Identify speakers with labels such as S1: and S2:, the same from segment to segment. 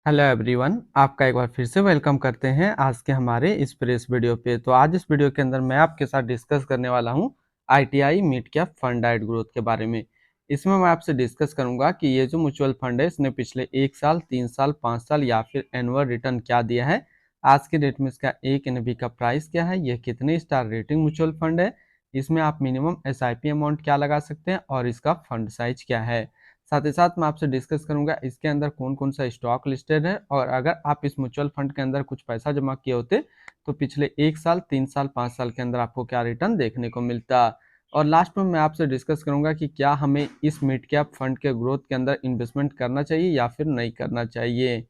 S1: Hello everyone, आपका एक बार फिर से वेलकम करते हैं आज के हमारे इस प्रेस वीडियो पे। तो आज इस वीडियो के अंदर मैं आपके साथ डिस्कस करने वाला हूं ITI mid cap fund diet growth के बारे में। इसमें मैं आपसे डिस्कस करूंगा कि ये जो म्यूचुअल फंड है इसने पिछले 1 साल, 3 साल, 5 साल या फिर एनुअल रिटर्न क्या दिया है। आज के डेट में इसका एक एनबी का प्राइस क्या है, यह कितने स्टार रेटिंग म्यूचुअल फंड है, इसमें आप मिनिमम एसआईपी अमाउंट क्या लगा सकते हैं और इसका फंड साइज क्या है। साथ ही साथ मैं आपसे डिस्कस करूंगा इसके अंदर कौन कौन सा स्टॉक लिस्टेड है, और अगर आप इस म्यूचुअल फंड के अंदर कुछ पैसा जमा किए होते तो पिछले 1 साल, 3 साल, 5 साल के अंदर आपको क्या रिटर्न देखने को मिलता। और लास्ट में मैं आपसे डिस्कस करूंगा कि क्या हमें इस मिड कैप फंड के ग्रोथ के अंदर इन्वेस्टमेंट करना चाहिए या फिर नहीं करना चाहिए।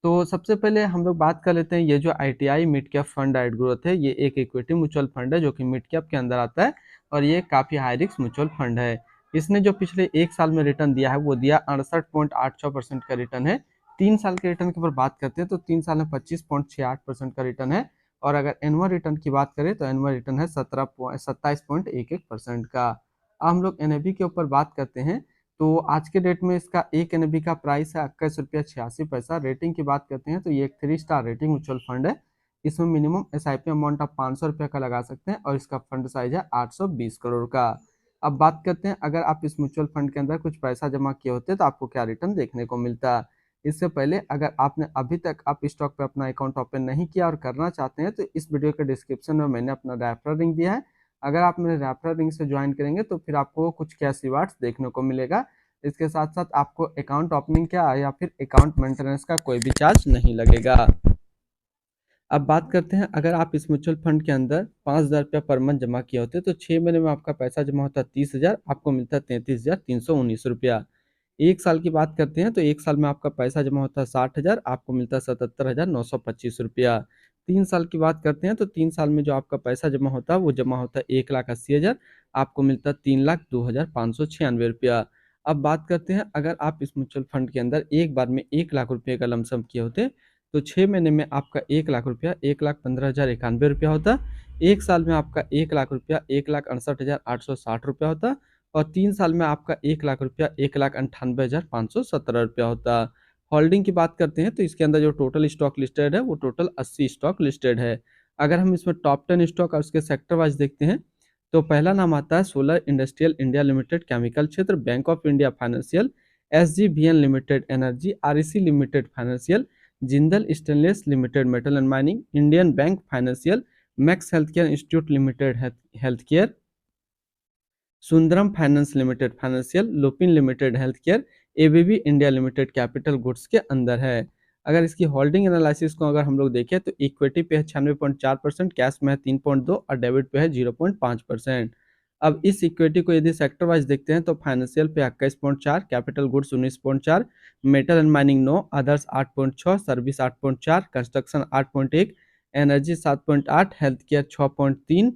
S1: तो सबसे पहले हम लोग बात कर लेते हैं, ये जो ITI mid cap fund diet growth है, ये एक इक्विटी म्यूचुअल फंड है जो कि मिड कैप के अंदर आता है और ये काफ़ी हाई रिस्क म्यूचुअल फंड है। इसने जो पिछले 1 साल में रिटर्न दिया है वो दिया 68.86% का रिटर्न है। 3 साल के रिटर्न के ऊपर बात करते हैं तो 3 साल में 25.68% का रिटर्न है। और अगर एनुअल रिटर्न की बात करें तो एनुअल रिटर्न है 27.11% का। अब हम लोग एनएवी के ऊपर बात करते हैं तो आज के डेट में इसका एक एनबी का प्राइस है 21 रुपया 86 पैसा। रेटिंग की बात करते हैं तो ये एक 3 स्टार रेटिंग म्यूचुअल फंड है। इसमें मिनिमम एसआईपी अमाउंट आप 500 रुपये का लगा सकते हैं और इसका फंड साइज है 820 करोड़ का। अब बात करते हैं, अगर आप इस म्यूचुअल फंड के अंदर कुछ पैसा जमा किए होते तो आपको क्या रिटर्न देखने को मिलता। इससे पहले अगर आपने अभी तक आप स्टॉक पे अपना अकाउंट ओपन नहीं किया और करना चाहते हैं तो इस वीडियो के डिस्क्रिप्शन में मैंने अपना रेफरल लिंक दिया है। अगर आप मेरे रेफरल लिंक से ज्वाइन करेंगे तो फिर आपको कुछ कैश रिवार्ड्स देखने को मिलेगा। इसके साथ साथ आपको अकाउंट ओपनिंग का या फिर अकाउंट मेंटेनेंस का कोई भी चार्ज नहीं लगेगा। अब बात करते हैं, अगर आप इस म्यूचुअल फंड के अंदर 5,000 रुपया पर मंथ जमा किए होते तो 6 महीने में आपका पैसा जमा होता 30,000, आपको मिलता 33,319 रुपया। 1 साल की बात करते हैं तो 1 साल में आपका पैसा जमा होता 60,000, आपको मिलता 77,925 रुपया। 3 साल की बात करते हैं तो 3 साल में जो आपका पैसा जमा होता है वो जमा होता है 1,80,000, आपको मिलता 3,02,596 रुपया। अब बात करते हैं, अगर आप इस म्यूचुअल फंड के अंदर एक बार में 1 लाख रुपये का लमसम किए होते तो 6 महीने में आपका 1 लाख रुपया 1,15,091 रुपया होता। 1 साल में आपका 1 लाख रुपया 1,68,860 रुपया होता। और 3 साल में आपका 1 लाख रुपया 1,98,517 रुपया होता। होल्डिंग की बात करते हैं तो इसके अंदर जो टोटल स्टॉक लिस्टेड है वो टोटल 80 स्टॉक लिस्टेड है। अगर हम इसमें टॉप 10 स्टॉक और उसके सेक्टर वाइज देखते हैं तो पहला नाम आता है solar industrial India limited chemical क्षेत्र, bank of India financial, SJVN limited energy, REC limited financial, Jindal stainless limited metal and mining, Indian bank financial, max health care institute limited health care, Sundaram finance limited financial, Lupin limited health care, ABB India limited capital goods के अंदर है। अगर इसकी holding analysis को अगर हम लोग देखें तो इक्विटी पे है 96.4%, कैश में है 3.2 और डेबिट पे है 0.5%। अब इस इक्विटी को यदि सेक्टर वाइज देखते हैं तो फाइनेंशियल पे 21.4, capital goods 19.4, metal and mining 9, others 8.6, service 8.4, construction 8.1, energy 7.8, health care 6.3,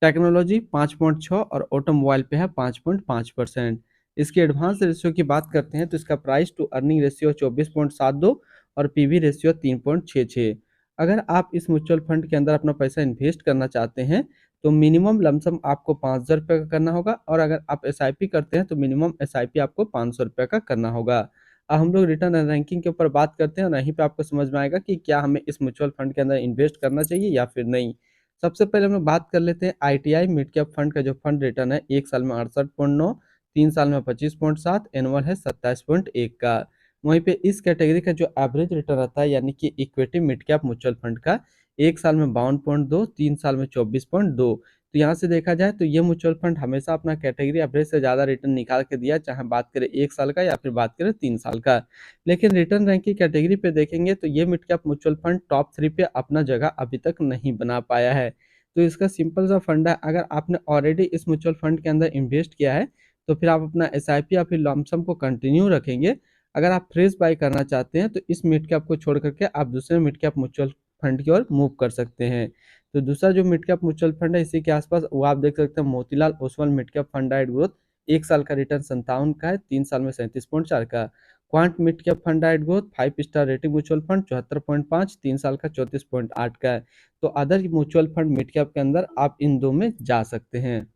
S1: technology 5.6 और ऑटोमोबाइल पे है 5.5%। इसके एडवांस रेशियो की बात करते हैं तो इसका प्राइस टू अर्निंग रेशियो 24.72 और पीवी रेशियो 3.66। अगर आप इस म्यूचुअल फंड के अंदर अपना पैसा इन्वेस्ट करना चाहते हैं तो मिनिमम लमसम आपको 5,000 रुपये का करना होगा, और अगर आप एसआईपी करते हैं तो मिनिमम एसआईपी आपको 500 रुपये का करना होगा। अब हम लोग रिटर्न एंड रैंकिंग के ऊपर बात करते हैं और यहीं पे आपको समझ में आएगा कि क्या हमें इस म्यूचुअल फंड के अंदर इन्वेस्ट करना चाहिए या फिर नहीं। सबसे पहले हम लोग बात कर लेते हैं आईटीआई मिड कैप फंड का जो फंड रिटर्न है 1 साल में 68.9, 3 साल में 25.7, एनुअल है 27.1 का। वहीं पे इस कैटेगरी का जो एवरेज रिटर्न रहता है यानी कि equity mid cap mutual fund का 1 साल में 52.2, 3 साल में 24.2। तो यहाँ से देखा जाए तो ये म्यूचुअल फंड हमेशा अपना कैटेगरी एवरेज से ज़्यादा रिटर्न निकाल के दिया, चाहे बात करें 1 साल का या फिर बात करें 3 साल का। लेकिन रिटर्न रैंक की कैटेगरी पे देखेंगे तो ये mid cap mutual fund top 3 पे अपना जगह अभी तक नहीं बना पाया है। तो इसका सिंपल सा फंड है, अगर आपने ऑलरेडी इस म्यूचुअल फंड के अंदर इन्वेस्ट किया है तो फिर आप अपना एसआईपी या फिर लमसम को कंटिन्यू रखेंगे। अगर आप फ्रेश बाय करना चाहते हैं तो इस मिड कैप को छोड़ करके आप दूसरे मिड कैप म्यूचुअल फंड की ओर मूव कर सकते हैं। तो दूसरा जो मिड कैप म्यूचुअल फंड है इसी के आसपास वो आप देख सकते हैं Motilal Oswal mid cap fund diet growth. 1 साल का रिटर्न 57 का है, 3 साल में 37.4 का। Quant mid cap fund diet growth 5 star rating mutual fund 74.5, 3 साल का 34.8 का है। तो other mutual fund mid cap के अंदर आप इन दो में जा सकते हैं।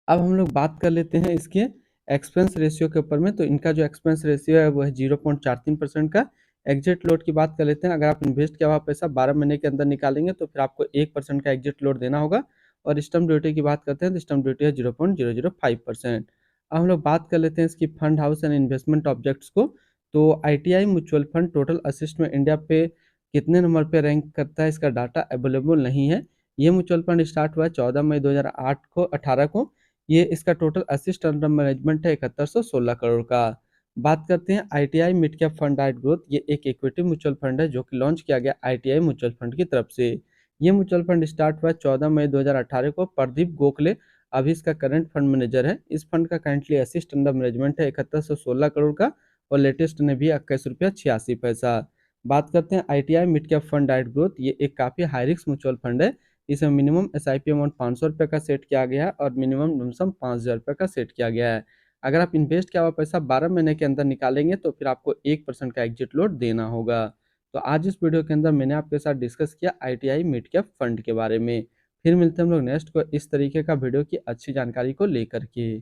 S1: अब हम लोग बात कर लेते हैं इसके एक्सपेंस रेशियो के ऊपर में। तो इनका जो एक्सपेंस रेशियो है वो है 0.43% का। एग्जिट लोड की बात कर लेते हैं। अगर आप इन्वेस्ट किया हुआ पैसा 12 महीने के अंदर निकालेंगे तो फिर आपको 1% का एग्जिट लोड देना होगा। और स्टम्प ड्यूटी की बात करते हैं तो स्टम्प ड्यूटी है 0.005%। अब हम लोग बात कर लेते हैं इसकी fund house and investment objects को। तो ITI mutual fund total assist में इंडिया पे कितने नंबर पे रैंक करता है, इसका डाटा अवेलेबल नहीं है। ये म्यूचुअल फंड स्टार्ट हुआ है 14 मई 2008 को 18 को। ये इसका टोटल असिस्ट अंडर मैनेजमेंट है 7116 करोड़ का। बात करते हैं ITI mid cap fund diet growth. ये एक इक्विटी म्यूचुअल फंड है जो कि लॉन्च किया गया ITI म्यूचुअल फंड की तरफ से। ये म्यूचुअल फंड स्टार्ट हुआ 14 मई 2018 को। प्रदीप गोखले अभी इसका करंट फंड मैनेजर है। इस फंड का करंटली असिस्ट अंडर मैनेजमेंट है 7116 करोड़ का और लेटेस्ट ने भी 21 रुपया 86 पैसा। बात करते हैं ITI mid cap fund diet growth. ये एक काफ़ी हाई रिस्क म्यूचुअल फंड है। इसमें मिनिमम SIP अमाउंट 500 रुपये का सेट किया गया है और मिनिमम लमसम 5000 रुपये का सेट किया गया है। अगर आप इन्वेस्ट किया हुआ पैसा 12 महीने के अंदर निकालेंगे तो फिर आपको 1% का एग्जिट लोड देना होगा। तो आज इस वीडियो के अंदर मैंने आपके साथ डिस्कस किया ITI मिड कैप फंड के बारे में। फिर मिलते हैं हम लोग नेक्स्ट को इस तरीके का वीडियो की अच्छी जानकारी को लेकर के।